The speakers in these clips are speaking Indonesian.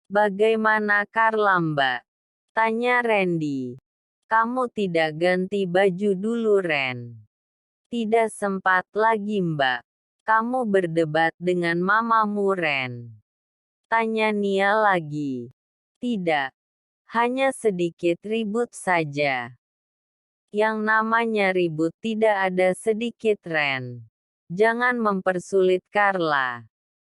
Bagaimana Carla Mbak? Tanya Randy. Kamu tidak ganti baju dulu Ren? Tidak sempat lagi Mbak. Kamu berdebat dengan mamamu Ren? Tanya Nia lagi. Tidak. Hanya sedikit ribut saja. Yang namanya ribut tidak ada sedikit Ren. Jangan mempersulit Carla.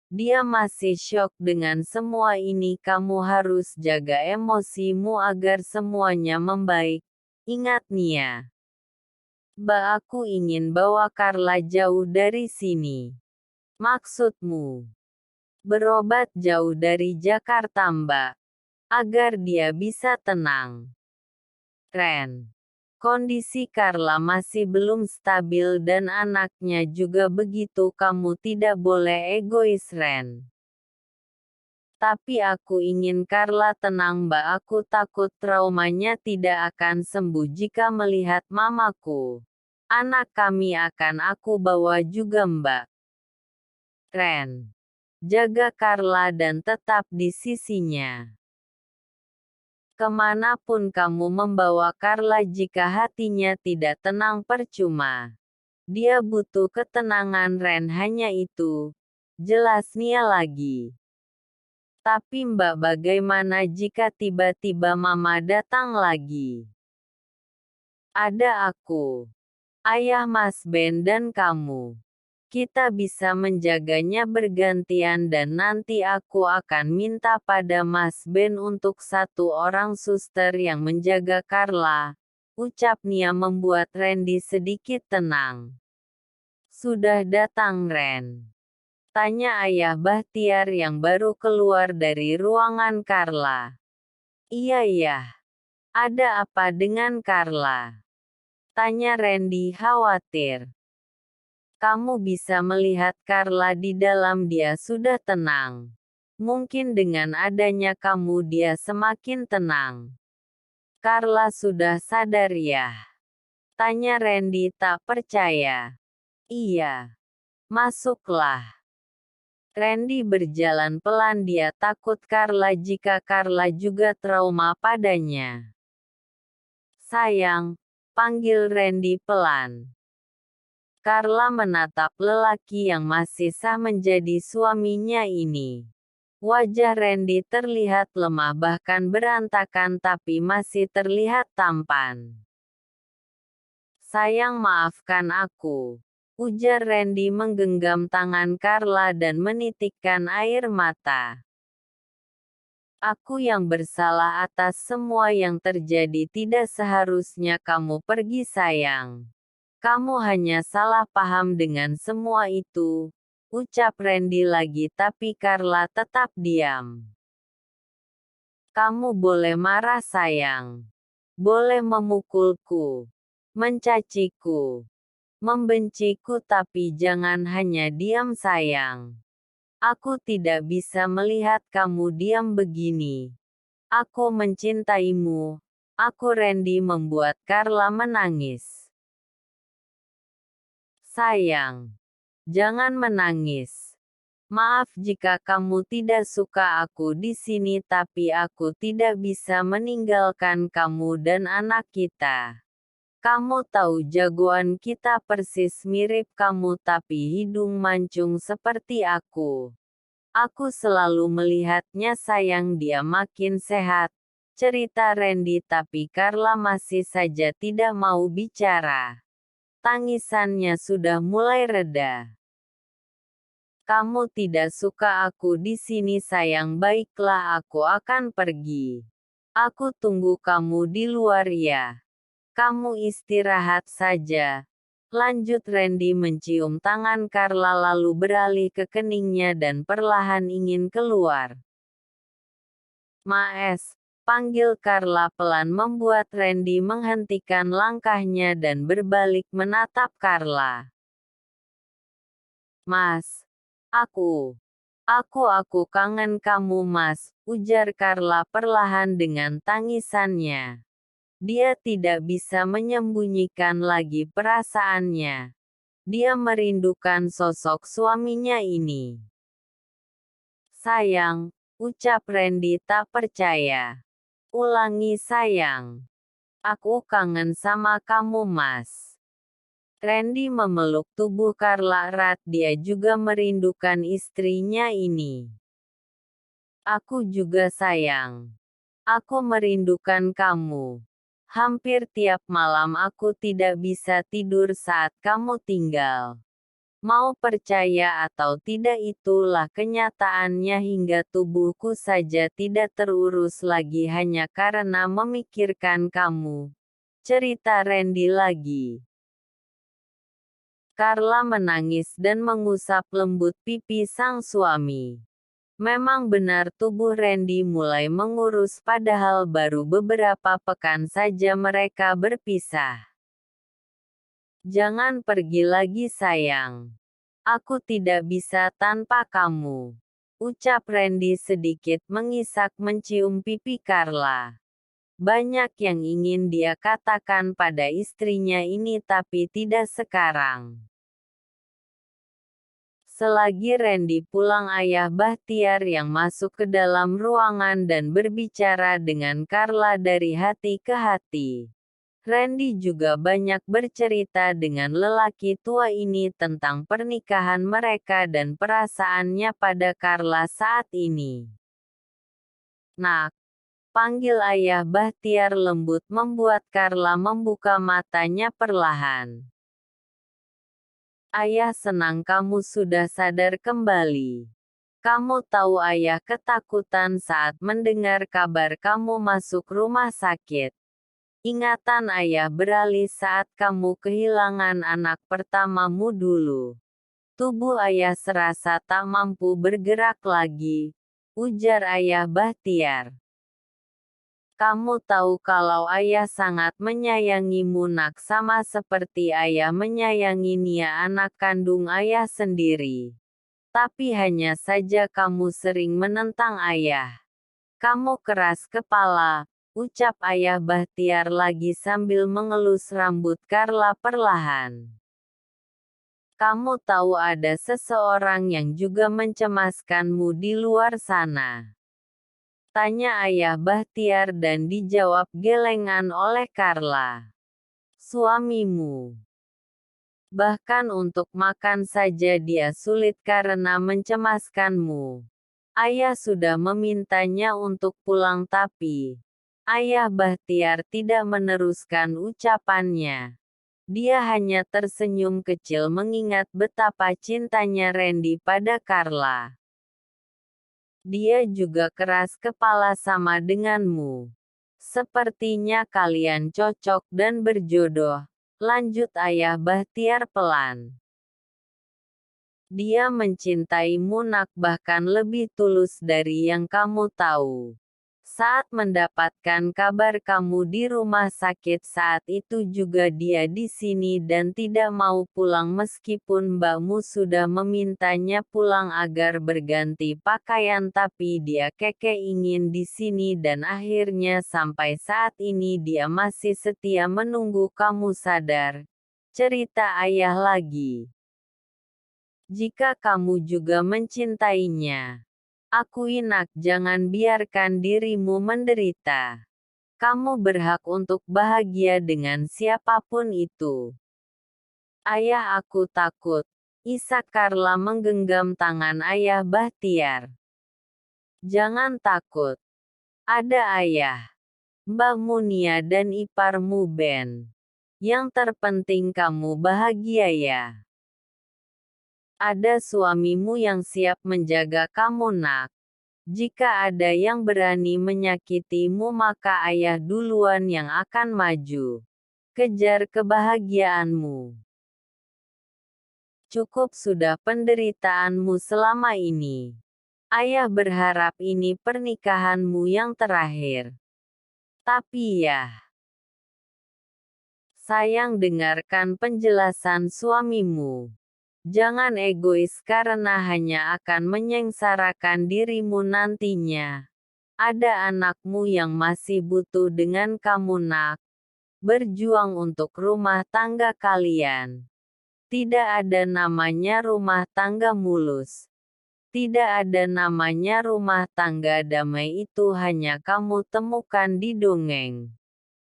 Dia masih syok dengan semua ini. Kamu harus jaga emosimu agar semuanya membaik. Ingat Nia. Mbak, aku ingin bawa Carla jauh dari sini. Maksudmu? Berobat jauh dari Jakarta Mbak. Agar dia bisa tenang. Ren. Kondisi Carla masih belum stabil dan anaknya juga begitu. Kamu tidak boleh egois Ren. Tapi aku ingin Carla tenang Mbak. Aku takut traumanya tidak akan sembuh jika melihat mamaku. Anak kami akan aku bawa juga Mbak. Ren. Jaga Carla dan tetap di sisinya. Kemanapun kamu membawa Carla jika hatinya tidak tenang percuma. Dia butuh ketenangan Ren, hanya itu. Jelas Nia lagi. Tapi Mbak, bagaimana jika tiba-tiba Mama datang lagi? Ada aku, Ayah Mas Ben dan kamu. Kita bisa menjaganya bergantian dan nanti aku akan minta pada Mas Ben untuk satu orang suster yang menjaga Carla. Ucap Nia membuat Randy sedikit tenang. Sudah datang Ren? Tanya Ayah Bahtiar yang baru keluar dari ruangan Carla. Iya. Ada apa dengan Carla? Tanya Randy khawatir. Kamu bisa melihat Carla di dalam, dia sudah tenang. Mungkin dengan adanya kamu dia semakin tenang. Carla sudah sadar ya? Tanya Randy tak percaya. Iya. Masuklah. Randy berjalan pelan, dia takut Carla jika Carla juga trauma padanya. Sayang, panggil Randy pelan. Carla menatap lelaki yang masih sah menjadi suaminya ini. Wajah Randy terlihat lemah bahkan berantakan tapi masih terlihat tampan. Sayang, maafkan aku. Ujar Randy menggenggam tangan Carla dan menitikkan air mata. Aku yang bersalah atas semua yang terjadi, tidak seharusnya kamu pergi sayang. Kamu hanya salah paham dengan semua itu, ucap Randy lagi tapi Carla tetap diam. Kamu boleh marah sayang. Boleh memukulku, mencaciku, membenciku tapi jangan hanya diam sayang. Aku tidak bisa melihat kamu diam begini. Aku mencintaimu. Aku Randy membuat Carla menangis. Sayang, jangan menangis. Maaf jika kamu tidak suka aku di sini, tapi aku tidak bisa meninggalkan kamu dan anak kita. Kamu tahu jagoan kita persis mirip kamu tapi hidung mancung seperti aku. Aku selalu melihatnya sayang, dia makin sehat. Cerita Randy tapi Carla masih saja tidak mau bicara. Tangisannya sudah mulai reda. Kamu tidak suka aku di sini sayang, baiklah aku akan pergi. Aku tunggu kamu di luar ya. Kamu istirahat saja. Lanjut Randy mencium tangan Carla lalu beralih ke keningnya dan perlahan ingin keluar. Maes, panggil Carla pelan membuat Randy menghentikan langkahnya dan berbalik menatap Carla. Mas. Aku kangen kamu Mas, ujar Carla perlahan dengan tangisannya. Dia tidak bisa menyembunyikan lagi perasaannya. Dia merindukan sosok suaminya ini. Sayang, Ucap Randy tak percaya. Ulangi sayang. Aku kangen sama kamu Mas. Randy memeluk tubuh Carla erat, dia juga merindukan istrinya ini. Aku juga sayang. Aku merindukan kamu. Hampir tiap malam aku tidak bisa tidur saat kamu tinggal. Mau percaya atau tidak, itulah kenyataannya. Hingga tubuhku saja tidak terurus lagi hanya karena memikirkan kamu. Cerita Randy lagi. Carla menangis dan mengusap lembut pipi sang suami. Memang benar tubuh Randy mulai mengurus, padahal baru beberapa pekan saja mereka berpisah. Jangan pergi lagi sayang. Aku tidak bisa tanpa kamu. Ucap Randy sedikit mengisak mencium pipi Carla. Banyak yang ingin dia katakan pada istrinya ini tapi tidak sekarang. Selagi Randy pulang, ayah Bahtiar yang masuk ke dalam ruangan dan berbicara dengan Carla dari hati ke hati. Randy juga banyak bercerita dengan lelaki tua ini tentang pernikahan mereka dan perasaannya pada Carla saat ini. Nak, panggil ayah Bahtiar lembut membuat Carla membuka matanya perlahan. Ayah senang kamu sudah sadar kembali. Kamu tahu ayah ketakutan saat mendengar kabar kamu masuk rumah sakit. Ingatan ayah beralih saat kamu kehilangan anak pertamamu dulu. Tubuh ayah serasa tak mampu bergerak lagi, ujar ayah Bahtiar. Kamu tahu kalau ayah sangat menyayangimu nak, sama seperti ayah menyayangi Nia anak kandung ayah sendiri. Tapi hanya saja kamu sering menentang ayah. Kamu keras kepala, ucap ayah Bahtiar lagi sambil mengelus rambut Carla perlahan. Kamu tahu ada seseorang yang juga mencemaskanmu di luar sana. Tanya ayah Bahtiar dan dijawab gelengan oleh Carla. Suamimu. Bahkan untuk makan saja dia sulit karena mencemaskanmu. Ayah sudah memintanya untuk pulang tapi ayah Bahtiar tidak meneruskan ucapannya. Dia hanya tersenyum kecil mengingat betapa cintanya Randy pada Carla. Dia juga keras kepala sama denganmu. Sepertinya kalian cocok dan berjodoh, lanjut ayah Bahtiar pelan. Dia mencintaimu nak, bahkan lebih tulus dari yang kamu tahu. Saat mendapatkan kabar kamu di rumah sakit saat itu juga dia di sini dan tidak mau pulang meskipun mbakmu sudah memintanya pulang agar berganti pakaian, tapi dia kekeh ingin di sini dan akhirnya sampai saat ini dia masih setia menunggu kamu sadar. Cerita ayah lagi. Jika kamu juga mencintainya, akui nak, jangan biarkan dirimu menderita. Kamu berhak untuk bahagia dengan siapapun itu. Ayah, aku takut. Isak Carla menggenggam tangan ayah Bahtiar. Jangan takut. Ada ayah, mbakmu Nia dan iparmu Ben. Yang terpenting kamu bahagia ya. Ada suamimu yang siap menjaga kamu nak. Jika ada yang berani menyakitimu maka ayah duluan yang akan maju. Kejar kebahagiaanmu. Cukup sudah penderitaanmu selama ini. Ayah berharap ini pernikahanmu yang terakhir. Tapi ya, sayang, dengarkan penjelasan suamimu. Jangan egois karena hanya akan menyengsarakan dirimu nantinya. Ada anakmu yang masih butuh dengan kamu nak. Berjuang untuk rumah tangga kalian. Tidak ada namanya rumah tangga mulus. Tidak ada namanya rumah tangga damai, itu hanya kamu temukan di dongeng.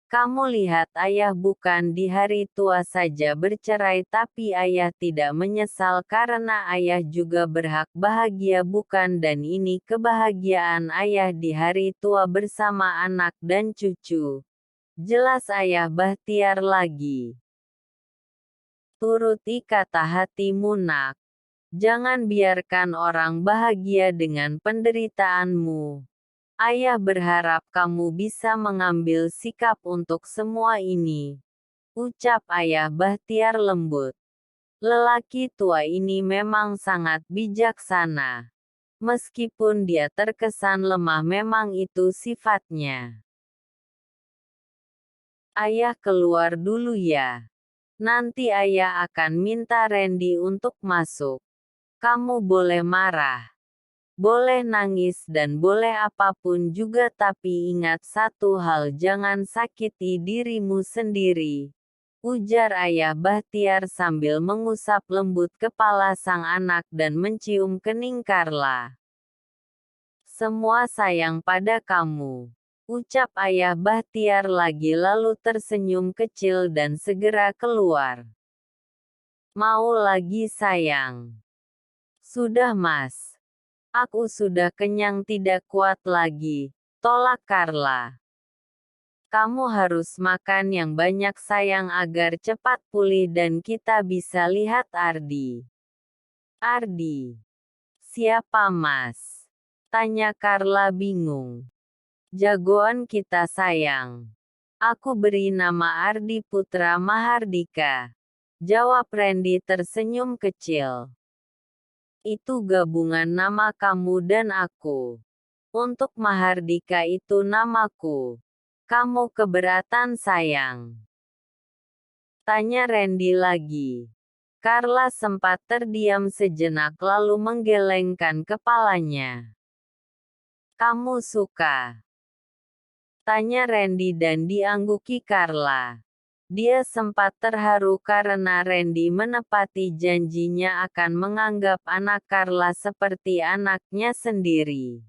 Kamu lihat ayah bukan di hari tua saja bercerai, tapi ayah tidak menyesal karena ayah juga berhak bahagia bukan, dan ini kebahagiaan ayah di hari tua bersama anak dan cucu. Jelas ayah Bahtiar lagi. Turuti kata hatimu nak. Jangan biarkan orang bahagia dengan penderitaanmu. Ayah berharap kamu bisa mengambil sikap untuk semua ini. Ucap ayah Bahtiar lembut. Lelaki tua ini memang sangat bijaksana. Meskipun dia terkesan lemah, memang itu sifatnya. Ayah keluar dulu ya. Nanti ayah akan minta Randy untuk masuk. Kamu boleh marah, boleh nangis dan boleh apapun juga, tapi ingat satu hal, jangan sakiti dirimu sendiri. Ujar ayah Bahtiar sambil mengusap lembut kepala sang anak dan mencium kening Carla. Semua sayang pada kamu. Ucap ayah Bahtiar lagi lalu tersenyum kecil dan segera keluar. Mau lagi sayang? Sudah mas. Aku sudah kenyang, tidak kuat lagi, tolak Carla. Kamu harus makan yang banyak sayang agar cepat pulih dan kita bisa lihat Ardi. Ardi? Siapa mas? Tanya Carla bingung. Jagoan kita sayang. Aku beri nama Ardi Putra Mahardika. Jawab Randy tersenyum kecil. Itu gabungan nama kamu dan aku. Untuk Mahardika itu namaku. Kamu keberatan sayang? Tanya Randy lagi. Carla sempat terdiam sejenak lalu menggelengkan kepalanya. Kamu suka? Tanya Randy dan diangguki Carla. Dia sempat terharu karena Randy menepati janjinya akan menganggap anak Carla seperti anaknya sendiri.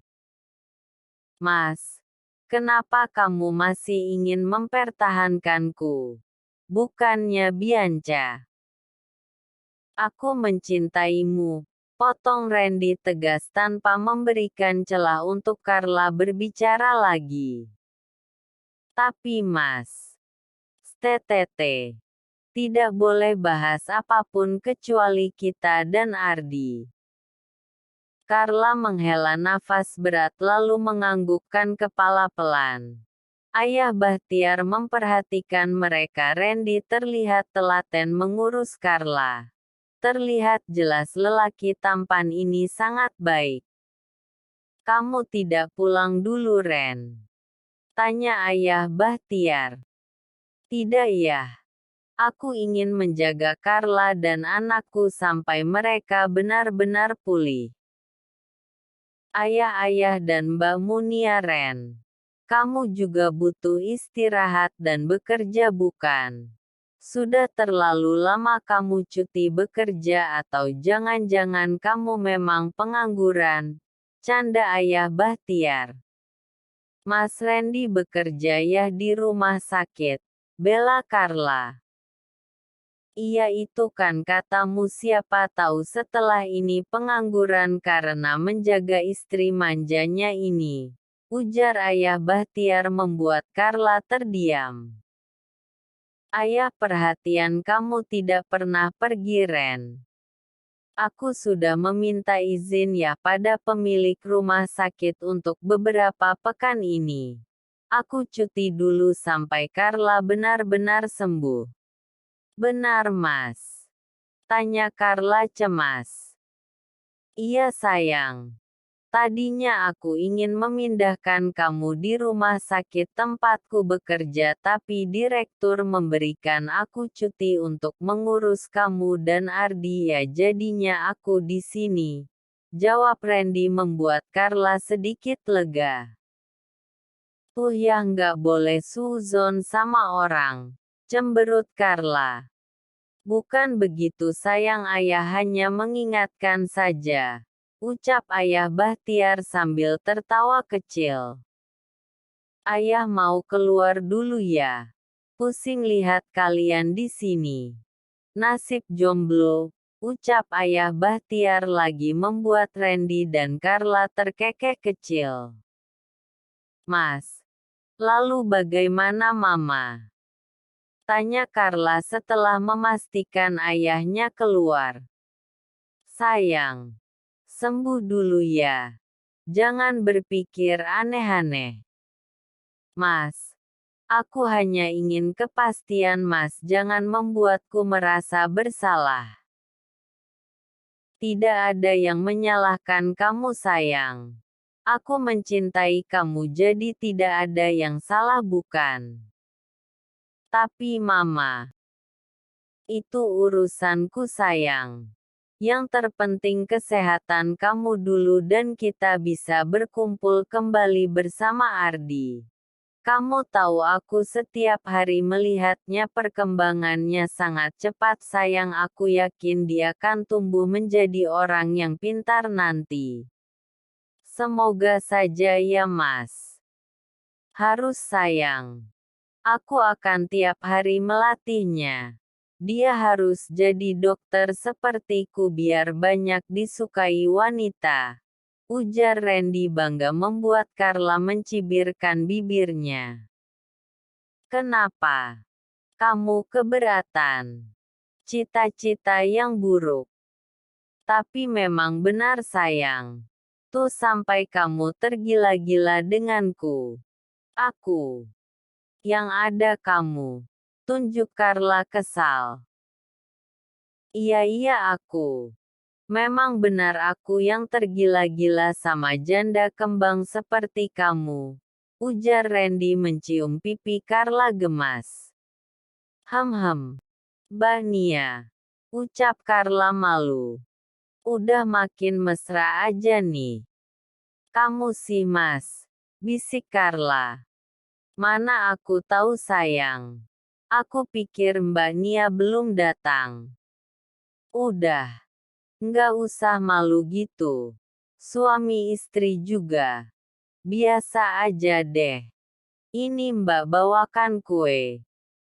Mas, kenapa kamu masih ingin mempertahankanku? Bukannya Bianca. Aku mencintaimu, potong Randy tegas tanpa memberikan celah untuk Carla berbicara lagi. Tapi mas, TTT. Tidak boleh bahas apapun kecuali kita dan Ardi. Carla menghela nafas berat lalu menganggukkan kepala pelan. Ayah Bahtiar memperhatikan mereka. Randy terlihat telaten mengurus Carla. Terlihat jelas lelaki tampan ini sangat baik. Kamu tidak pulang dulu Ren? Tanya ayah Bahtiar. Tidak ya. Aku ingin menjaga Carla dan anakku sampai mereka benar-benar pulih. Ayah-ayah dan Mbak Munia Ren. Kamu juga butuh istirahat dan bekerja bukan? Sudah terlalu lama kamu cuti bekerja atau jangan-jangan kamu memang pengangguran? Canda ayah Bahtiar. Mas Randy bekerja ya di rumah sakit? Bela Carla. Iya itu kan katamu, siapa tahu setelah ini pengangguran karena menjaga istri manjanya ini. Ujar ayah Bahtiar membuat Carla terdiam. Ayah perhatian kamu tidak pernah pergi Ren. Aku sudah meminta izin ya pada pemilik rumah sakit untuk beberapa pekan ini. Aku cuti dulu sampai Carla benar-benar sembuh. Benar mas? Tanya Carla cemas. Iya sayang. Tadinya aku ingin memindahkan kamu di rumah sakit tempatku bekerja, tapi direktur memberikan aku cuti untuk mengurus kamu dan Ardi, ya jadinya aku di sini. Jawab Randy membuat Carla sedikit lega. Tuh ya nggak boleh suzon sama orang. Cemberut Carla. Bukan begitu sayang, ayah hanya mengingatkan saja. ucap Ayah Bahtiar sambil tertawa kecil. Ayah mau keluar dulu ya. Pusing lihat kalian di sini. Nasib jomblo, ucap Ayah Bahtiar lagi membuat Randy dan Carla terkekeh kecil. Mas, lalu bagaimana Mama? Tanya Carla setelah memastikan ayahnya keluar. Sayang, sembuh dulu ya. Jangan berpikir aneh-aneh. Mas, aku hanya ingin kepastian Mas jangan membuatku merasa bersalah. Tidak ada yang menyalahkan kamu sayang. Aku mencintai kamu jadi tidak ada yang salah bukan? Tapi Mama, itu urusanku sayang. Yang terpenting kesehatan kamu dulu dan kita bisa berkumpul kembali bersama Ardi. Kamu tahu aku setiap hari melihatnya perkembangannya sangat cepat sayang aku yakin dia akan tumbuh menjadi orang yang pintar nanti. Semoga saja ya Mas. Harus sayang. Aku akan tiap hari melatihnya. Dia harus jadi dokter sepertiku biar banyak disukai wanita. Ujar Randy bangga membuat Carla mencibirkan bibirnya. Kenapa? Kamu keberatan? Cita-cita yang buruk. Tapi memang benar sayang. Tuh sampai kamu tergila-gila denganku. Aku. Yang ada kamu. Tunjuk Carla kesal. Iya aku. Memang benar aku yang tergila-gila sama janda kembang seperti kamu. Ujar Randy mencium pipi Carla gemas. Mbak Nia. Ucap Carla malu. Udah makin mesra aja nih. Kamu sih Mas. Bisik Carla. Mana aku tahu sayang. Aku pikir Mbak Nia belum datang. Udah. Nggak usah malu gitu. Suami istri juga. Biasa aja deh. Ini Mbak bawakan kue.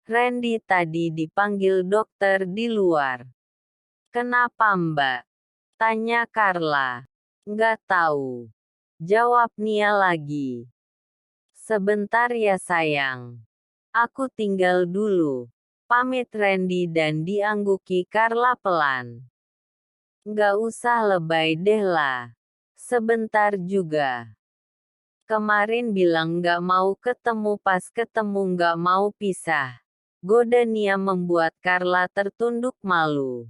Randy tadi dipanggil dokter di luar. Kenapa Mbak? Tanya Carla. Nggak tahu. Jawab Nia lagi. Sebentar ya sayang. Aku tinggal dulu. Pamit Randy dan diangguki Carla pelan. Nggak usah lebay deh lah. Sebentar juga. Kemarin bilang nggak mau ketemu pas ketemu nggak mau pisah. Goda Nia membuat Carla tertunduk malu.